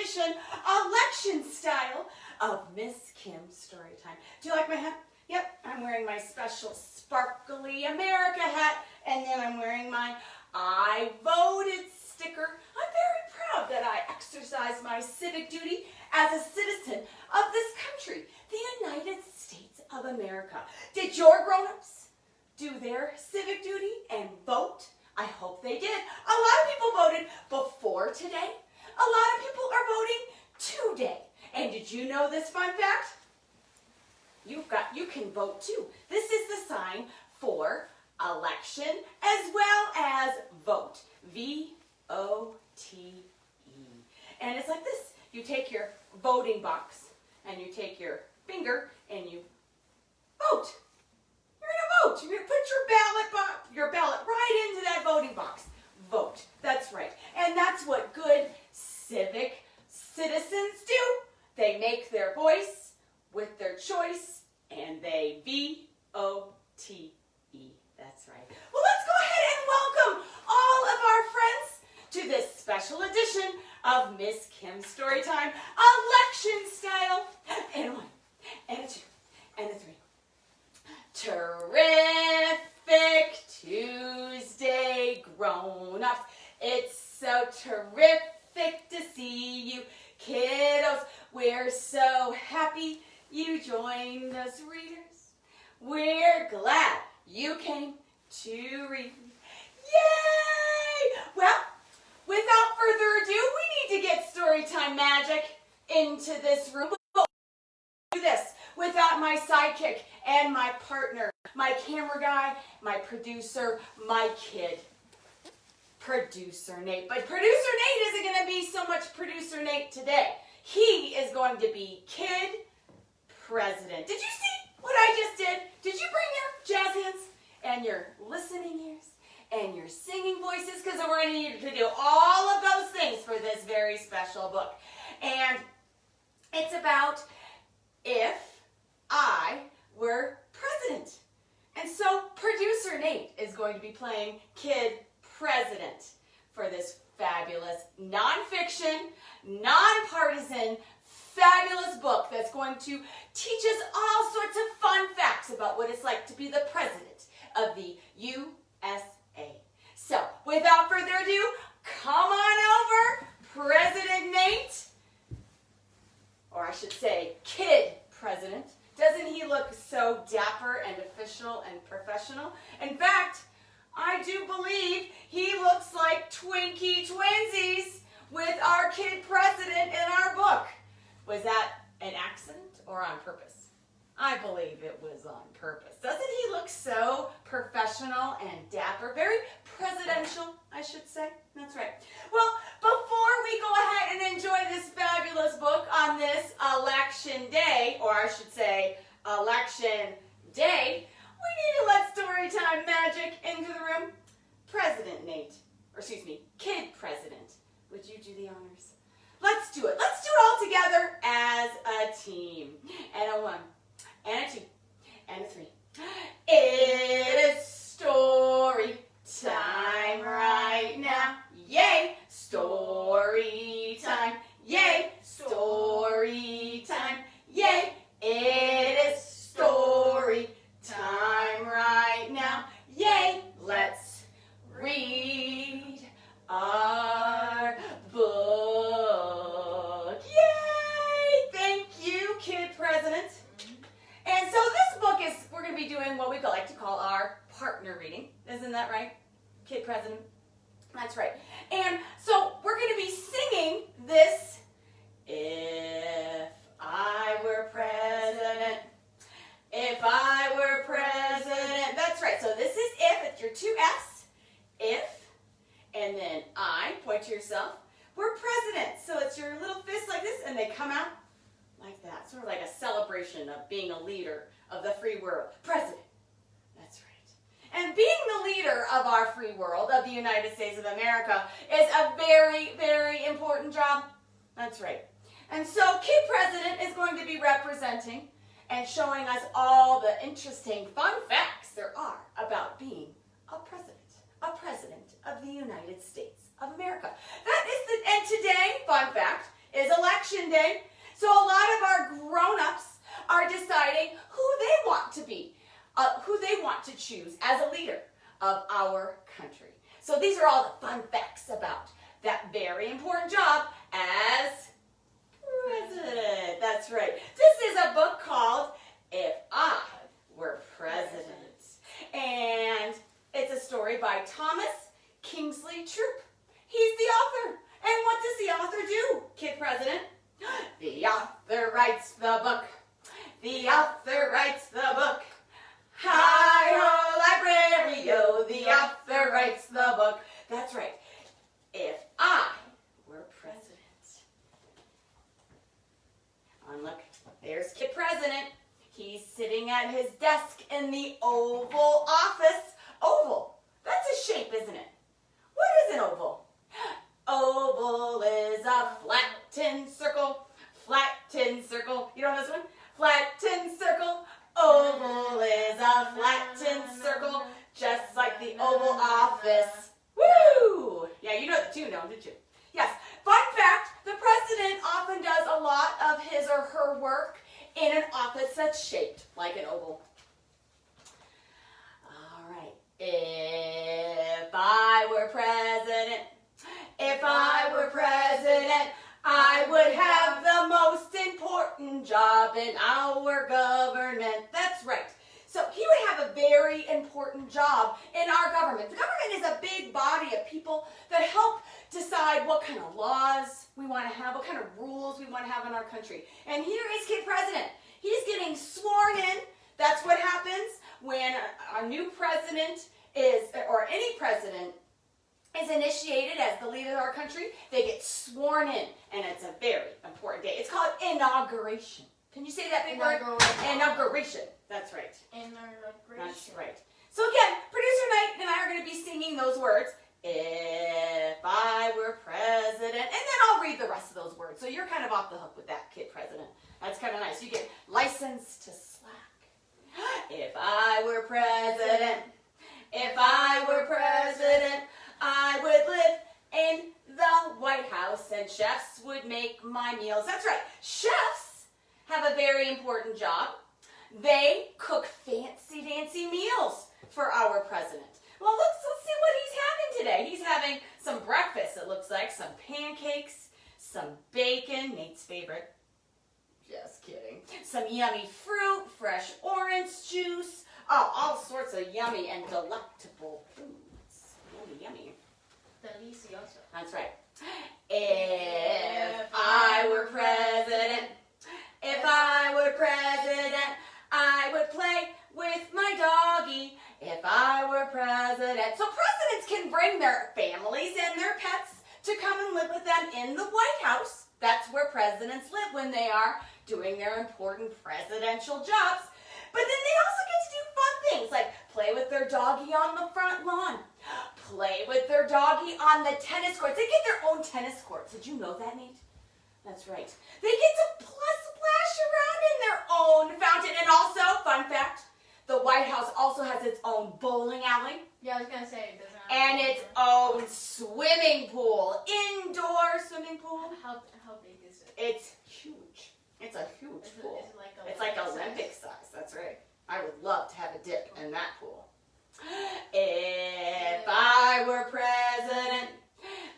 edition, election style, of Miss Kim's Storytime. Do you like my hat? Yep, I'm wearing my special sparkly America hat, and then I'm wearing my I voted sticker. I'm very proud that I exercise my civic duty as a citizen of this country, the United States of America. Did your grown-ups do their civic duty and vote? I hope they did. A lot of people voted before today. A lot of people are voting today. And did you know this fun fact? You can vote too. This is the sign for election as well as vote. V-O-T-E. And it's like this. You take your voting box and you take your finger and you vote. You're going to vote. You're going to put your ballot right into that voting box. Vote. That's right. And that's what good civic citizens do. They make their voice with their choice, and they V-O-T-E. That's right. Well, let's go ahead and welcome all of our friends to this special edition of Miss Kim's Storytime, election style. And a 1, and a 2, and a 3. Terrific Tuesday, grown-ups. It's so terrific to see you, kiddos. We're so happy you joined us, readers. We're glad you came to read. Yay! Well, without further ado, we need to get Storytime magic into this room. We'll do this without my sidekick and my partner, my camera guy, my producer, my kid, Producer Nate. But Producer Nate isn't going to be so much Producer Nate today. He is going to be Kid President. Did you see what I just did? Did you bring your jazz hands and your listening ears and your singing voices? Because we're going to need to do all of those things for this very special book. And it's about if I were president. And so Producer Nate is going to be playing Kid President for this fabulous nonfiction, nonpartisan, fabulous book that's going to teach us all sorts of fun facts about what it's like to be the president of the USA. So, without further ado, come on over, President Nate, or I should say, Kid President. Doesn't he look so dapper and official and professional? In fact, I do believe he looks like Twinkie Twinsies with our Kid President in our book. Was that an accident or on purpose? I believe it was on purpose. Doesn't he look so professional and dapper? Very presidential, I should say. That's right. Well, before we go ahead and enjoy this fabulous book on this election day, or I should say election day, we need to let Storytime magic into the room. President Nate, or excuse me, Kid President, would you do the honors? Let's do it. Let's do it all together as a team. And a 1, and a 2, and a 3. It is story time right now. Yay! Story time. Yay! Story time. Yay! It is story time right now. Yay! Let's read our book. Yay! Thank you, Kid President. And so this book is, we're going to be doing what we like to call our partner reading. Isn't that right, Kid President? That's right. And so we're going to be singing this, If I Were President. If I were president. That's right. So this is if. It's your 2 F's. If. And then I. Point to yourself. We're president. So it's your little fist like this. And they come out like that. Sort of like a celebration of being a leader of the free world. President. That's right. And being the leader of our free world, of the United States of America, is a very, very important job. That's right. And so Kid President is going to be representing and showing us all the interesting fun facts there are about being a president of the United States of America. And today, fun fact, is election Election Day. So a lot of our grown-ups are deciding who they want to be, who they want to choose as a leader of our country. So these are all the fun facts about that very important job as president. That's right. This is a book called If I Were President. And it's a story by Thomas Kingsley Troupe. He's the author. And what does the author do, Kid President? The author writes the book. The author writes the book. Hi-ho, library-o, the author writes the book. That's right. If I were president. And look, there's Kid President. He's sitting at his desk in the Oval Office. Oval, that's a shape, isn't it? What is an oval? Oval is a flat tin circle. Flat tin circle. You know this one? Flat tin circle. Oval is a flat tin circle, just like the Oval Office. Woo! Yeah, you know the tune, don't you? Yes. Fun fact, the president often does a lot of his or her work in an office that's shaped like an oval. All right. If I were president, if I were president, I would have the most important job in our government. That's right. So he would have a very important job in our government. The government is a big body of people that help decide what kind of laws we want to have, what kind of rules we want to have in our country. And here is Kid President. He's getting sworn in. That's what happens when a new president is, or any president is initiated as the leader of our country. They get sworn in, and it's a very important day. It's called inauguration. Can you say that big word? Inauguration. That's right. Inauguration. That's right. So again, Producer Knight and I are going to be singing those words. If I were president. And then I'll read the rest of those words. So you're kind of off the hook with that, Kid President. That's kind of nice. You get license to slack. If I were president. If I were president, I would live in the White House and chefs would make my meals. That's right. Chefs have a very important job. They cook fancy dancy meals for our president. Well, let's see what he's having today. He's having some breakfast, it looks like. Some pancakes, some bacon, Nate's favorite. Just kidding. Some yummy fruit, fresh orange juice. Oh, all sorts of yummy and delectable foods. Yummy, yummy. Delicioso. That's right. If I were president, if I were president, I would play with my doggy. If I were president. So presidents can bring their families and their pets to come and live with them in the White House. That's where presidents live when they are doing their important presidential jobs. But then they also get to do fun things like play with their doggy on the front lawn, play with their doggy on the tennis courts. They get their own tennis courts. Did you know that, Nate? That's right. They get to splash around in their own fountain. And also, fun fact, the White House also has its own bowling alley. Yeah, I was going to say, it doesn't have and its own swimming pool, indoor swimming pool. How big is it? It's huge. It's a huge pool. It's like Olympic size. That's right. I would love to have a dip in that pool. If I were president,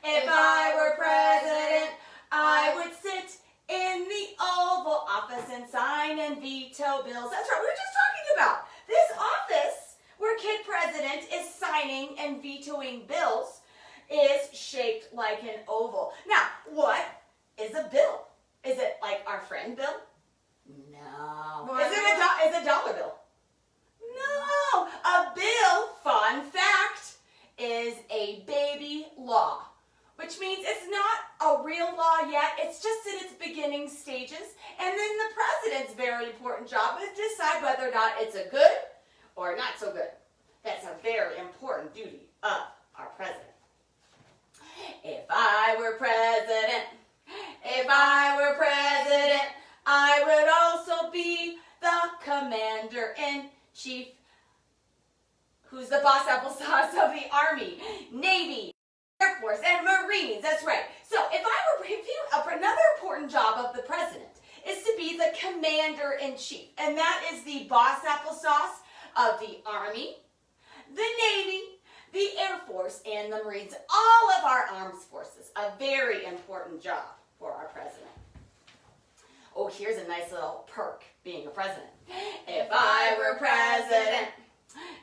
if I were president, I would sit in the Oval Office and sign and veto bills. That's right. We were just talking about this office where Kid President is signing and vetoing bills is shaped like an oval. Now, what is a bill? Is it like our friend Bill? No. Is it a dollar bill? No. A bill, fun fact, is a baby law, which means it's not a real law yet. It's just in its beginning stages. And then the president's very important job is to decide whether or not it's a good or not so good. That's a very important duty of our president. If I were president, if I were president, I would also be the commander-in-chief. Who's the boss applesauce of the Army, Navy, Air Force, and Marines? That's right. So if I were, another important job of the commander-in-chief, and that is the boss applesauce of the Army, the Navy, the Air Force, and the Marines, all of our armed forces. A very important job for our president. Oh, here's a nice little perk being a president. If I were president,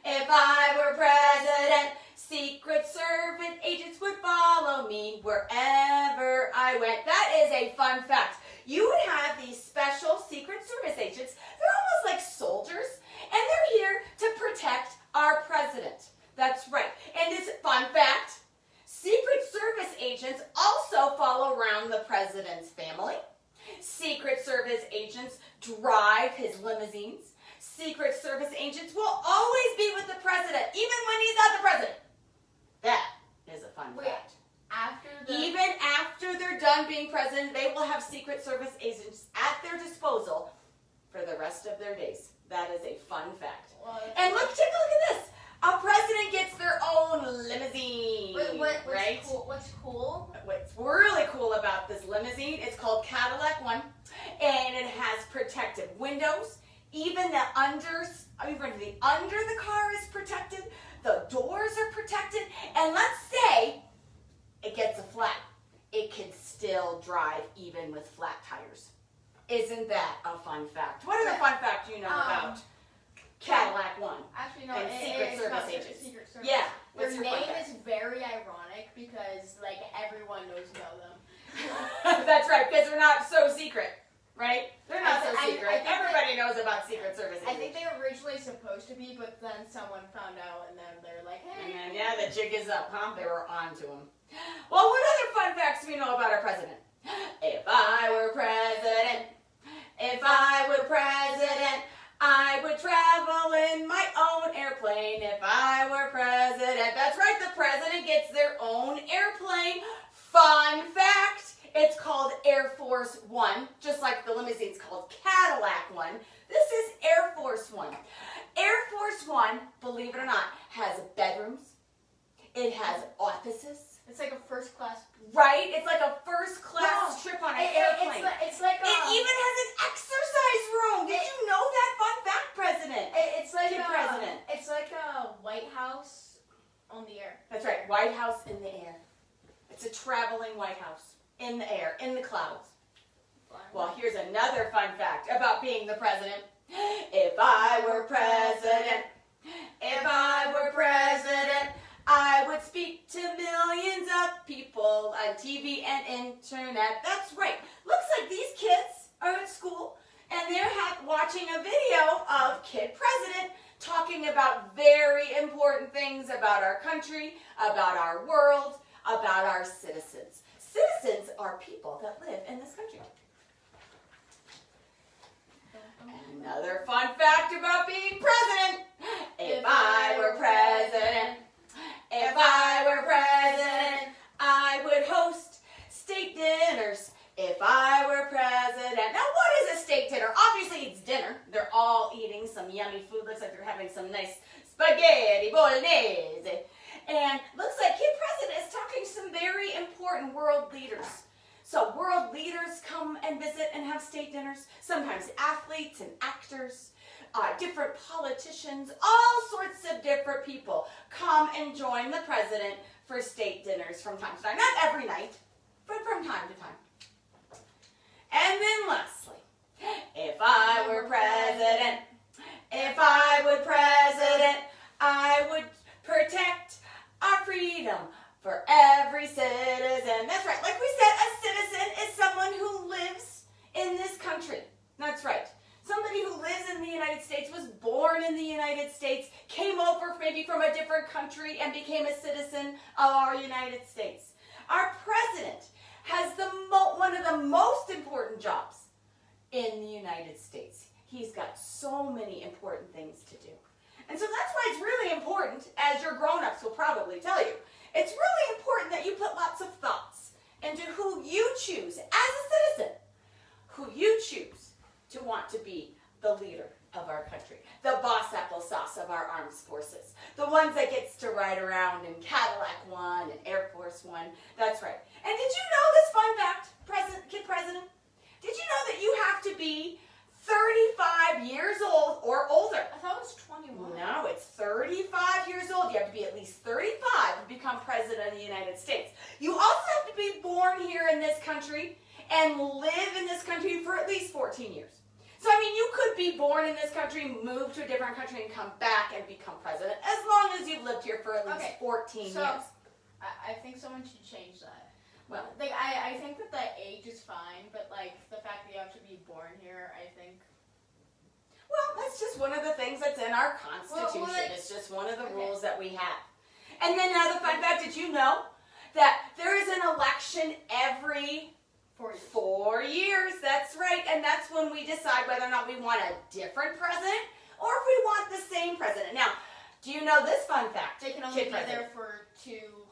if I were president, Secret Service agents would follow me wherever I went. That is a fun fact. You would have these special Secret Service agents. They're almost like soldiers, and they're here to protect our president. That's right. And this fun fact, Secret Service agents also follow around the president's family. Secret Service agents drive his limousines. Secret Service agents will always be with the president, even when he's not the president. That is a fun fact. Even after they're done being president, they will have Secret Service agents at their disposal for the rest of their days. That is a fun fact. And look, take a look at this. A president gets their own limousine, right? What's cool? What's really cool about this limousine, it's called Cadillac One, and it has protected windows. Even the under the car is protected. The doors are protected. And let's say it gets a flat. It can still drive even with flat tires. Isn't that a fun fact? What other fun fact do you know about Cadillac One? Actually, no, and Secret Service agents. Secret Service. Yeah. Their name is very ironic because, like, everyone knows about them. That's right, because they're not so secret, right? They're not so secret. I think Everybody knows about Secret Service agents. I think they were originally supposed to be, but then someone found out, and then they're like, hey. And yeah, the jig is up, huh? They were on to him. Well, what other fun facts do we know about our president? If I were president, if I were president, I would travel in my own airplane if I were president. That's right, the president gets their own airplane. Fun fact, it's called Air Force One, just like the limousine's called Cadillac One. This is Air Force One. Air Force One, believe it or not, has bedrooms. It has offices. It's like a first class. Right? It's like a first class trip on an airplane. It's like it even has an exercise room. Did you know that? Fun fact, President. It's like president. It's like a White House on the air. That's right. White House in the air. It's a traveling White House in the air, in the clouds. Well, here's another fun fact about being the president. If I were president, if I were president, I would speak to millions of people on TV and internet. That's right. Looks like these kids are at school and they're watching a video of Kid President talking about very important things about our country, about our world, about our citizens. Citizens are people that live in this country. Another fun fact about being president. If I were president, if I were president, I would host state dinners. If I were president. Now, what is a state dinner? Obviously, it's dinner. They're all eating some yummy food. Looks like they're having some nice spaghetti bolognese. And looks like Kid President is talking to some very important world leaders. So world leaders come and visit and have state dinners. Sometimes athletes and actors, different politicians, all sorts of different people come and join the president for state dinners from time to time. Not every night, but from time to time. And then lastly, if I were president, if I were president, I would protect our freedom for every citizen. That's right. Like we said, a citizen is someone who lives in this country. That's right. Somebody who lives in the United States, was born in the United States, came over maybe from a different country and became a citizen of our United States. Our president has one of the most important jobs in the United States. He's got so many important things to do. And so that's why it's really important, as your grown-ups will probably tell you, it's really important that you put lots of thoughts into who you choose as a citizen, who you choose to want to be the leader of our country, the boss applesauce of our armed forces, the ones that gets to ride around in Cadillac One and Air Force One. That's right. And did you know this fun fact, Kid President? Did you know that you have to be 30 born here in this country and live in this country for at least 14 years. So, I mean, you could be born in this country, move to a different country, and come back and become president, as long as you've lived here for at least 14 years. I think someone should change that. Well, Like, I think that the age is fine, but, like, the fact that you have to be born here, I think... well, that's just one of the things that's in our Constitution. It's just one of the rules that we have. And then another fun fact, did you know that there is an election every 4 years? That's right, and that's when we decide whether or not we want a different president or if we want the same president. Now, do you know this fun fact? They can only be there for two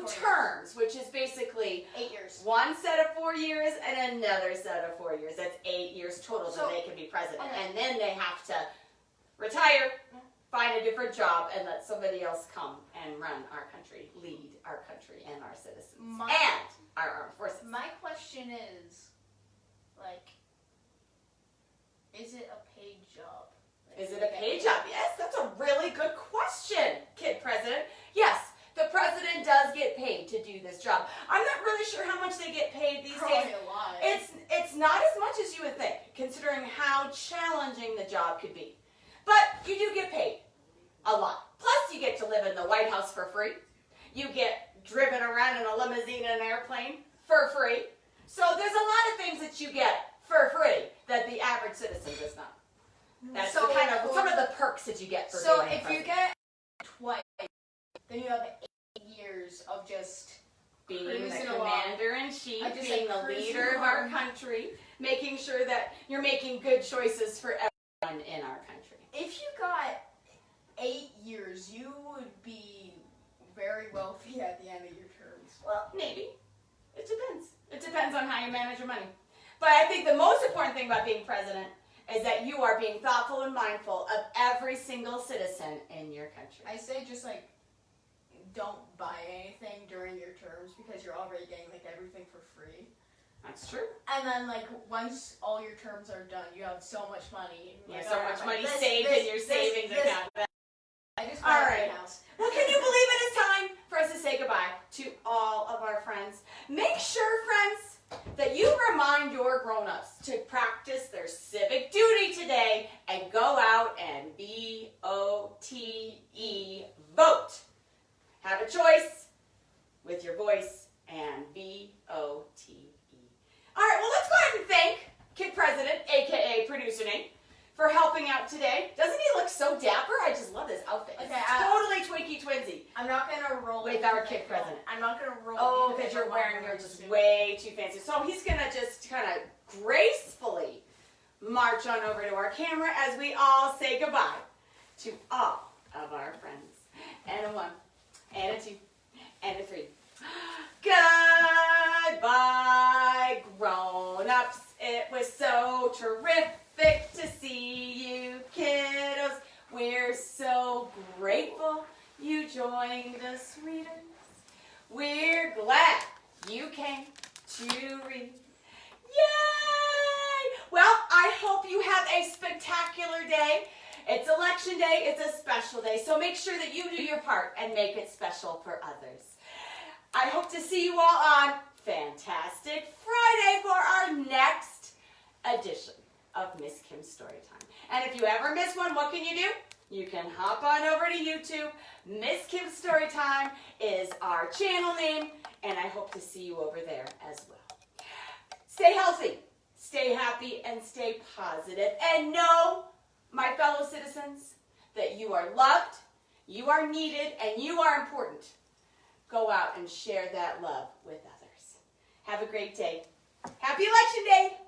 terms, which is basically 8 years. One set of 4 years and another set of 4 years. That's 8 years total that they can be president. Okay. And then they have to retire, find a different job, and let somebody else come and run our country, lead our country and our citizens, and our armed forces. My question is, like, is it a paid job? Like, Is it a paid job? Yes, that's a really good question, Kid President. Yes, the president does get paid to do this job. I'm not really sure how much they get paid these Probably days. a lot. It's not as much as you would think, considering how challenging the job could be. But you do get paid a lot. Plus, you get to live in the White House for free. You get driven around in a limousine and an airplane for free. So there's a lot of things that you get for free that the average citizen does not. That's So, the kind of some of the perks that you get for So being if president. you get twice, then you have 8 years of just being the cruising along. commander-in-chief, I just being said the cruising leader of our along. country, making sure that you're making good choices for everyone in our country. If you got 8 years, you would be very wealthy at the end of your terms. Well, maybe. It depends. It depends on how you manage your money. But I think the most important thing about being president is that you are being thoughtful and mindful of every single citizen in your country. I say just like don't buy anything during your terms because you're already getting like everything for free. That's true. And then like once all your terms are done, you have so much money. You have Like, so alright, much like, money this, saved this, in your this, savings this. account. I just All bought a right. big house. Well, can you believe it is time for us to say goodbye to all of our friends? Make sure, friends, that you remind your grown-ups to practice their civic duty today and go out and V-O-T-E, vote. Have a choice with your voice and V-O-T-E. All right, well, let's go ahead and thank Kid President, a.k.a. Producer Nate, for helping out today. Doesn't he look so dapper? I just love his outfit. Okay, It's totally twinky twinsy. I'm not gonna roll With our kid president. I'm not gonna roll. Oh, because you're wearing, you're just way too fancy. So he's going to just kind of gracefully march on over to our camera as we all say goodbye to all of our friends. And a 1, and a 2, and a 3. Goodbye, grown-ups. It was so terrific to see you, kiddos. We're so grateful you joined us, readers. We're glad you came to read. Yay! Well, I hope you have a spectacular day. It's election day. It's a special day. So make sure that you do your part and make it special for others. I hope to see you all on Fantastic Friday for our next edition of Miss Kim's Storytime. And if you ever miss one, what can you do? You can hop on over to YouTube. Miss Kim's Storytime is our channel name, and I hope to see you over there as well. Stay healthy, stay happy, and stay positive. And know, my fellow citizens, that you are loved, you are needed, and you are important. Go out and share that love with others. Have a great day. Happy Election Day!